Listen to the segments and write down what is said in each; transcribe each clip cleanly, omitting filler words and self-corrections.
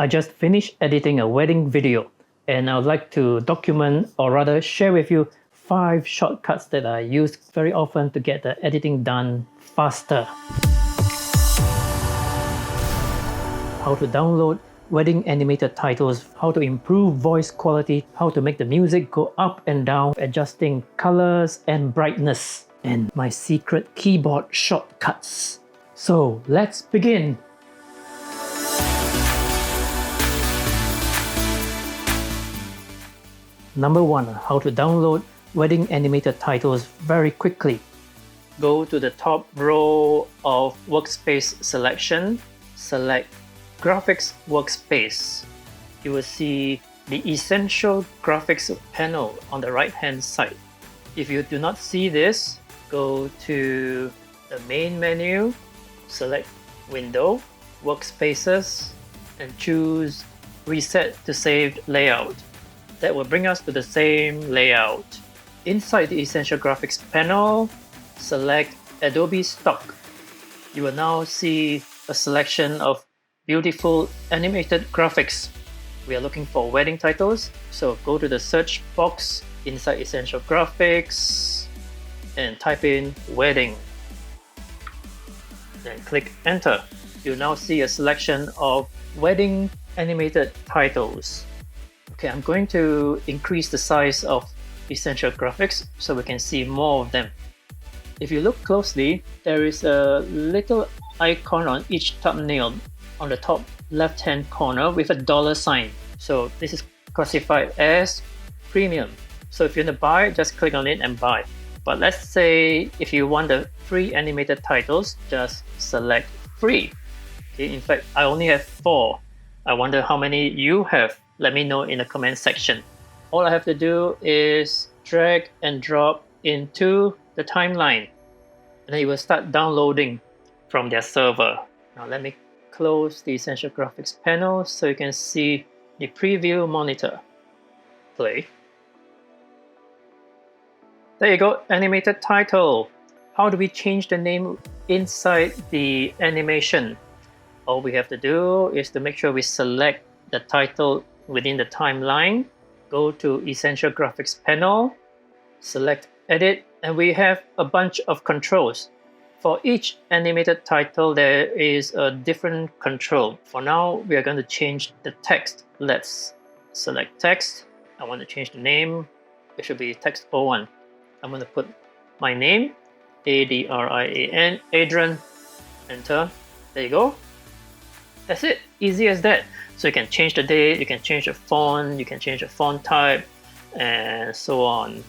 I just finished editing a wedding video, and I would like to document, or rather share with you, 5 shortcuts that I use very often to get the editing done faster. How to download wedding animated titles, how to improve voice quality, how to make the music go up and down, adjusting colors and brightness, and my secret keyboard shortcuts. So let's begin. Number 1, how to download wedding animated titles very quickly. Go to the top row of workspace selection, select Graphics Workspace. You will see the Essential Graphics panel on the right hand side. If you do not see this, go to the main menu, select Window, Workspaces, and choose Reset to Saved Layout. That will bring us to the same layout. Inside the Essential Graphics panel, select Adobe Stock. You will now see a selection of beautiful animated graphics. We are looking for wedding titles, so go to the search box inside Essential Graphics and type in wedding. Then click enter. You'll now see a selection of wedding animated titles. Okay, I'm going to increase the size of Essential Graphics so we can see more of them. If you look closely, there is a little icon on each thumbnail on the top left hand corner with a $sign. So this is classified as premium. So if you want to buy, just click on it and buy. But let's say if you want the free animated titles, just select free. Okay, in fact, I only have 4. I wonder how many you have. Let me know in the comment section. All I have to do is drag and drop into the timeline, and then it will start downloading from their server. Now let me close the Essential Graphics panel so you can see the preview monitor. Play. There you go, animated title. How do we change the name inside the animation? All we have to do is to make sure we select the title within the timeline, go to Essential Graphics panel, select Edit, and we have a bunch of controls. For each animated title, there is a different control. For now, we are going to change the text. Let's select text. I want to change the name. It should be text 01. I'm going to put my name, Adrian, Adrian, enter. There you go. That's it, easy as that. So you can change the date, you can change the font, you can change the font type, and so on.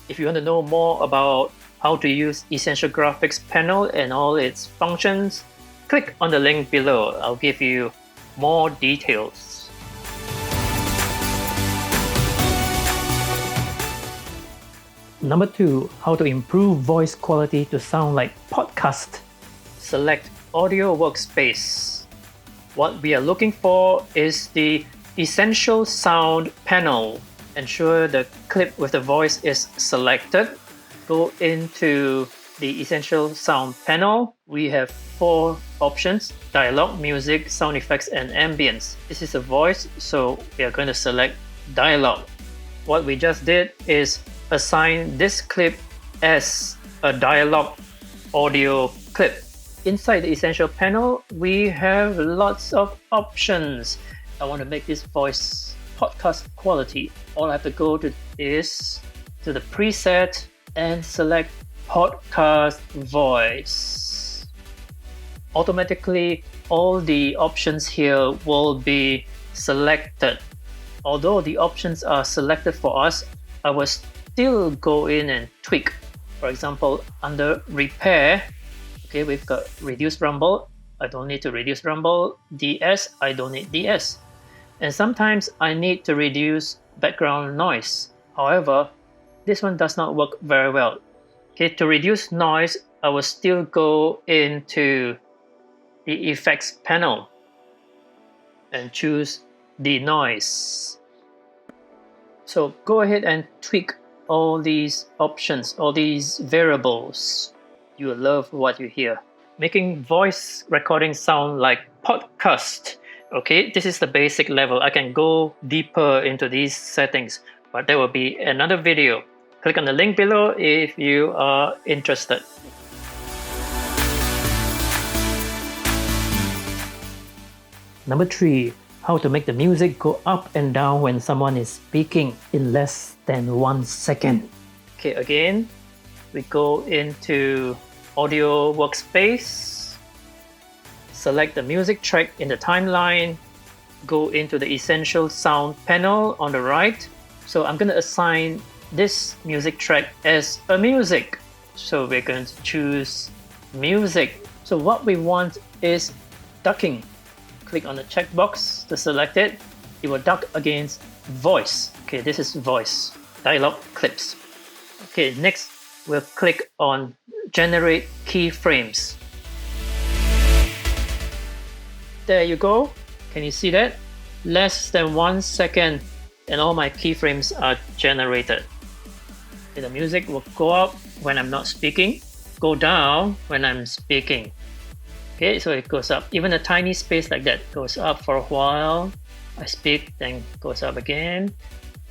If you want to know more about how to use Essential Graphics panel and all its functions, click on the link below. I'll give you more details. Number 2, how to improve voice quality to sound like podcast. Select Audio Workspace. What we are looking for is the Essential Sound panel. Ensure the clip with the voice is selected. Go into the Essential Sound panel. We have 4 options: dialogue, music, sound effects, and ambience. This is a voice, so we are going to select dialogue. What we just did is assign this clip as a dialogue audio clip. Inside the Essential panel, we have lots of options. I want to make this voice podcast quality. All I have to go to is to the preset and select podcast voice. Automatically, all the options here will be selected. Although the options are selected for us, I will still go in and tweak. For example, under repair, okay, we've got reduce rumble. I don't need to reduce rumble. DS, I don't need DS. And sometimes I need to reduce background noise. However, this one does not work very well. Okay, to reduce noise, I will still go into the effects panel and choose denoise. So go ahead and tweak all these options, all these variables. You will love what you hear. Making voice recording sound like podcast Okay, this is the basic level. I can go deeper into these settings, but there will be another video. Click on the link below if you are interested. Number 3, how to make the music go up and down when someone is speaking in less than 1 second. Okay, again, we go into audio workspace, select the music track in the timeline, go into the essential sound panel on the right. So I'm going to assign this music track as a music. So we're going to choose music. So what we want is ducking. Click on the checkbox to select it. It will duck against voice. Okay, this is voice. Dialog clips. Okay, next we'll click on generate keyframes. There you go. Can you see that? Less than 1 second and all my keyframes are generated. Okay, the music will go up when I'm not speaking, go down when I'm speaking. Okay, so it goes up. Even a tiny space like that goes up for a while. I speak, then goes up again.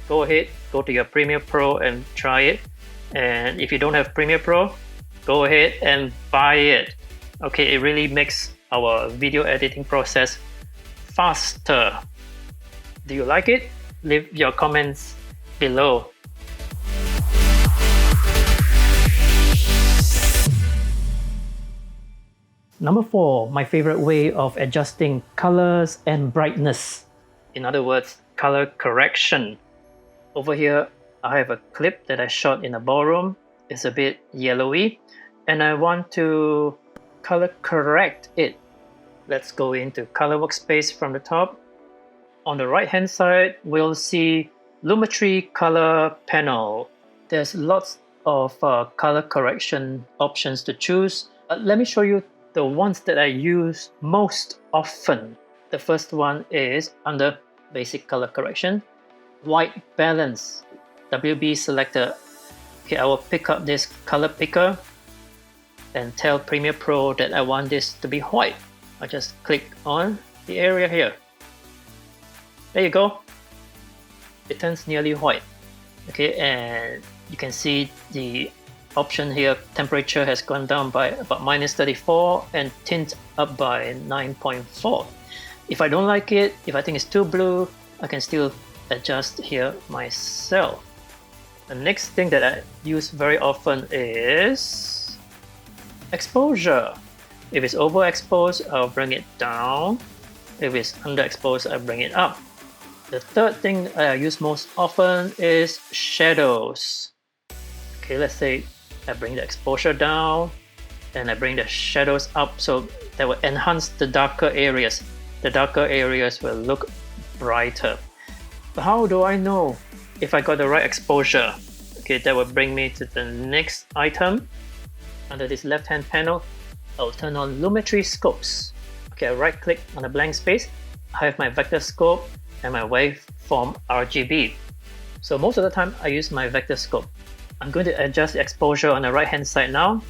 Go ahead, go to your Premiere Pro and try it. And if you don't have Premiere Pro, go ahead and buy it. Okay, it really makes our video editing process faster. Do you like it? Leave your comments below. Number 4, my favorite way of adjusting colors and brightness. In other words, color correction. Over here, I have a clip that I shot in a ballroom. It's a bit yellowy and I want to color correct it. Let's go into color workspace from the top. On the right hand side, we'll see Lumetri color panel. There's lots of color correction options to choose. Let me show you the ones that I use most often. The first one is under basic color correction, white balance, WB selector. Okay, I will pick up this color picker and tell Premiere Pro that I want this to be white. I just click on the area here. There you go. It turns nearly white. Okay, and you can see the option here, temperature has gone down by about -34 and tint up by 9.4. If I don't like it, if I think it's too blue, I can still adjust here myself. The next thing that I use very often is exposure. If it's overexposed, I'll bring it down. If it's underexposed, I bring it up. The third thing I use most often is shadows. Okay, let's say I bring the exposure down and I bring the shadows up, so that will enhance the darker areas. The darker areas will look brighter. But how do I know if I got the right exposure? Okay, that will bring me to the next item. Under this left hand panel, I'll turn on Lumetri scopes. Okay, I right click on the blank space. I have my vector scope and my waveform RGB. So most of the time I use my vector scope. I'm going to adjust the exposure on the right hand side now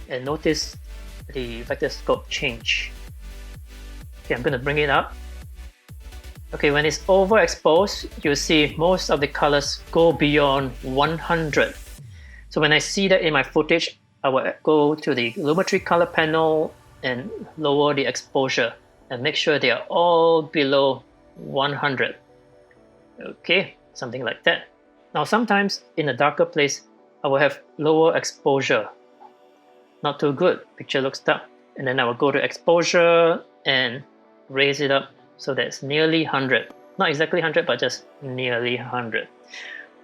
and notice the vector scope change. Okay, I'm going to bring it up. Okay, when it's overexposed, you'll see most of the colors go beyond 100. So when I see that in my footage, I will go to the Lumetri color panel and lower the exposure and make sure they are all below 100. Okay, something like that. Now sometimes in a darker place, I will have lower exposure. Not too good, picture looks dark. And then I will go to exposure and raise it up so that it's nearly 100. Not exactly 100, but just nearly 100.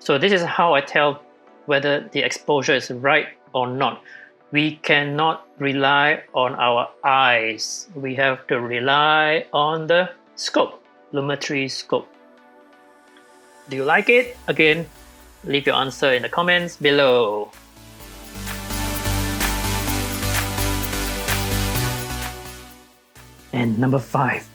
So this is how I tell whether the exposure is right or not. We cannot rely on our eyes. We have to rely on the scope, Lumetri scope. Do you like it? Again, leave your answer in the comments below. And number 5,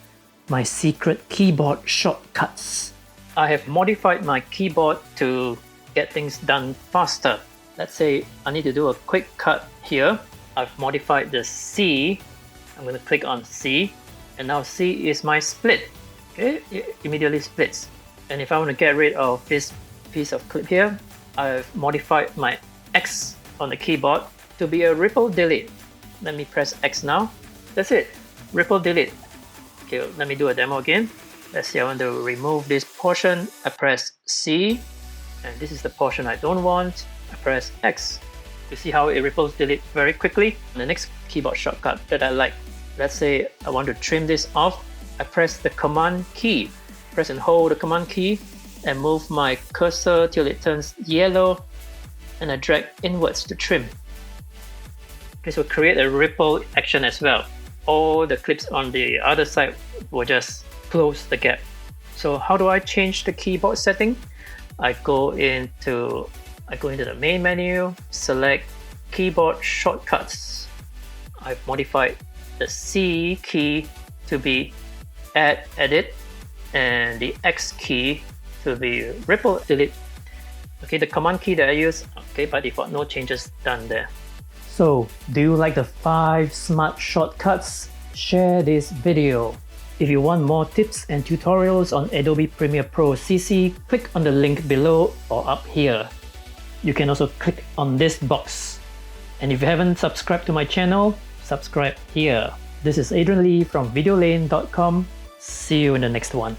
my secret keyboard shortcuts. I have modified my keyboard to get things done faster. Let's say I need to do a quick cut here. I've modified the C. I'm going to click on C. And now C is my split. Okay, it immediately splits. And if I want to get rid of this piece of clip here, I've modified my X on the keyboard to be a ripple delete. Let me press X now. That's it, ripple delete. Okay, let me do a demo again. Let's say I want to remove this portion. I press C, and this is the portion I don't want. I press X. You see how it ripples delete very quickly? The next keyboard shortcut that I like. Let's say I want to trim this off. I press the command key. Press and hold the command key and move my cursor till it turns yellow, and I drag inwards to trim. This will create a ripple action as well. All the clips on the other side will just close the gap. So how do I change the keyboard setting? I go into the main menu, select keyboard shortcuts. I've modified the C key to be add edit and the X key to be ripple delete. Okay, the command key that I use, okay, by default, no changes done there. So, do you like the 5 smart shortcuts? Share this video. If you want more tips and tutorials on Adobe Premiere Pro CC, click on the link below or up here. You can also click on this box. And if you haven't subscribed to my channel, subscribe here. This is Adrian Lee from videolane.com. See you in the next one.